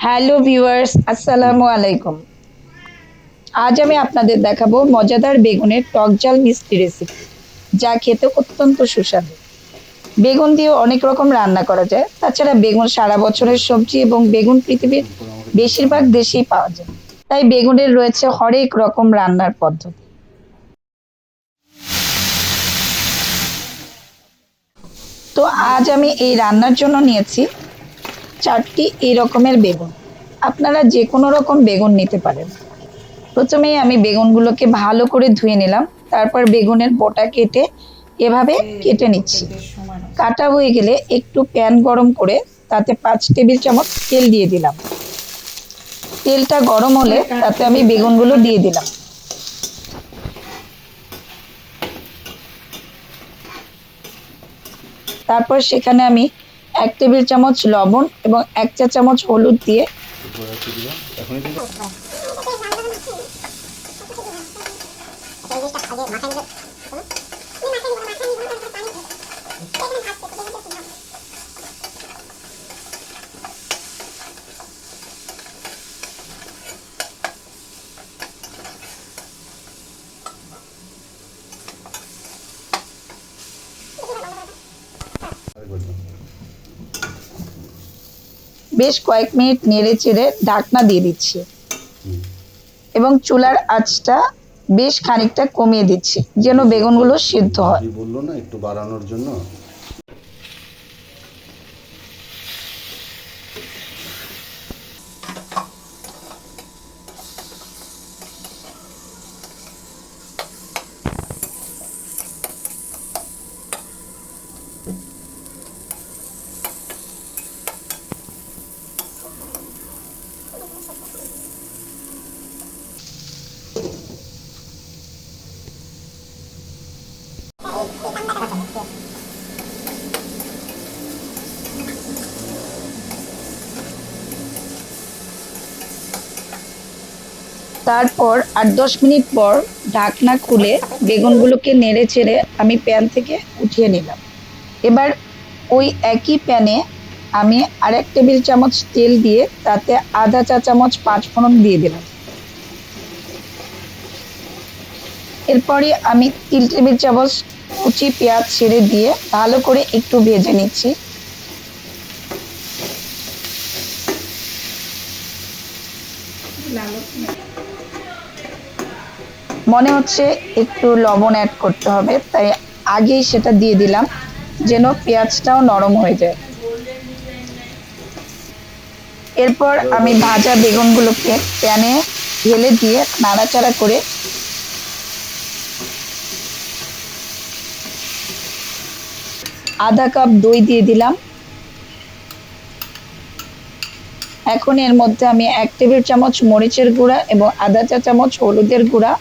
Hello viewers, আসসালামু আলাইকুম। আজ আমি আপনাদের দেখাবো মজাদার বেগুনের টক ঝাল মিষ্টি রেসিপি, যা খেতে অত্যন্ত সুস্বাদু। বেগুন দিয়ে অনেক রকম রান্না করা যায়। তাছাড়া বেগুন সারা বছরের সবজি এবং বেগুন পৃথিবীর বেশিরভাগ দেশেই পাওয়া যায়। তাই বেগুনের রয়েছে হরেক রকম রান্নার পদ্ধতি। তো আজ আমি এই রান্নার জন্য নিয়েছি 4টি এই রকমের বেগুন। আপনারা যে কোনো রকম বেগুন নিতে পারেন। প্রথমেই আমি বেগুনগুলোকে ভালো করে ধুয়ে নিলাম। তারপর বেগুনের বোটা কেটে এভাবে কেটে নিচ্ছি। কাটা হয়ে গেলে একটু প্যান গরম করে তাতে 5 টেবিল চামচ তেল দিয়ে দিলাম। তেলটা গরম হলে তাতে আমি বেগুনগুলো দিয়ে দিলাম। তারপর সেখানে আমি 1 টেবিল চামচ লবণ এবং 1 চা চামচ হলুদ দিয়ে বেশ কয়েক মিনিট নেড়ে চেড়ে ঢাকনা দিয়ে দিচ্ছি এবং চুলার আঁচটা বেশ খানিকটা কমিয়ে দিচ্ছি যেন বেগুনগুলো সিদ্ধ হয়। বললো না একটু বাড়ানোর জন্য। তারপর 8-10 মিনিট পর ঢাকনা খুলে বেগুনগুলোকে নেড়ে চেড়ে আমি প্যান থেকে উঠিয়ে নিলাম। এবার ওই একই প্যানে আমি আরেক টেবিল চামচ তেল দিয়ে তাতে আধা চা চামচ পাঁচফোড়ন দিয়ে দিলাম। এরপরে আমি 3 টেবিল চামচ কুচি পেঁয়াজ ছেড়ে দিয়ে ভালো করে একটু ভেজে নিচ্ছি। মনে হচ্ছে একটু লবণ অ্যাড করতে হবে, তাই আগেই সেটা দিয়ে দিলাম যেন পেঁয়াজটাও নরম হয়ে যায়। এরপর আমি ভাজা বেগুনগুলোকে প্যানে ঢেলে দিয়ে নাড়াচাড়া করে আধা কাপ দই দিয়ে দিলাম। এখন এর মধ্যে আমি 1 টেবিল চামচ মরিচের গুঁড়া এবং আধা চা চামচ হলুদের গুঁড়া,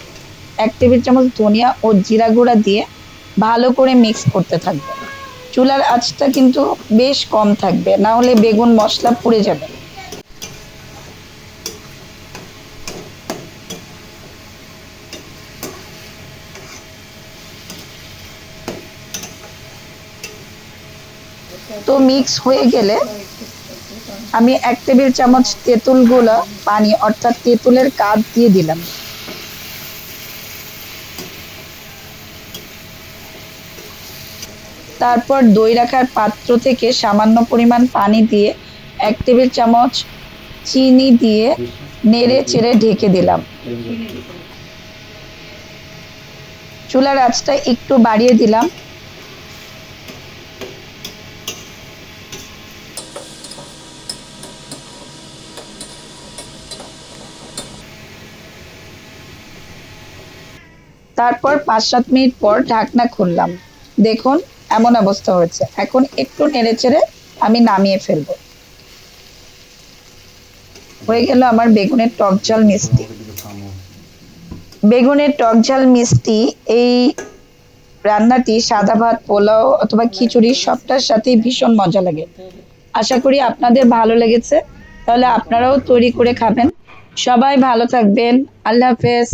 1 টেবিল চামচ ধনিয়া ও জিরা গুঁড়া দিয়ে ভালো করে মিক্স করতে থাকবে। চুলার আঁচটা কিন্তু বেশ কম থাকবে, না হলে বেগুন মশলা পুড়ে যাবে। তো মিক্স হয়ে গেলে আমি 1 টেবিল চামচ তেঁতুল গোলা পানি অর্থাৎ তেঁতুলের কাপ দিয়ে দিলাম। তারপর দই রাখার পাত্র থেকে সামান্য পরিমাণ পানি দিয়ে 1 টেবিল চামচ চিনি দিয়ে নেড়ে চেড়ে ঢেকে দিলাম। চুলার আঁচটা একটু বাড়িয়ে দিলাম। তারপর 5-7 মিনিট পর ঢাকনা খুললাম। দেখুন এমন অবস্থা হয়েছে। এখন একটু নেড়েচেড়ে আমি নামিয়ে ফেলবো। হয়ে গেল আমার বেগুনের টক ঝাল মিষ্টি। বেগুনের টক ঝাল মিষ্টি এই রান্নাটি সাদা ভাত, পোলাও অথবা খিচুড়ি সবটার সাথেই ভীষণ মজা লাগে। আশা করি আপনাদের ভালো লেগেছে। তাহলে আপনারাও তৈরি করে খাবেন। সবাই ভালো থাকবেন। আল্লাহ হাফেজ।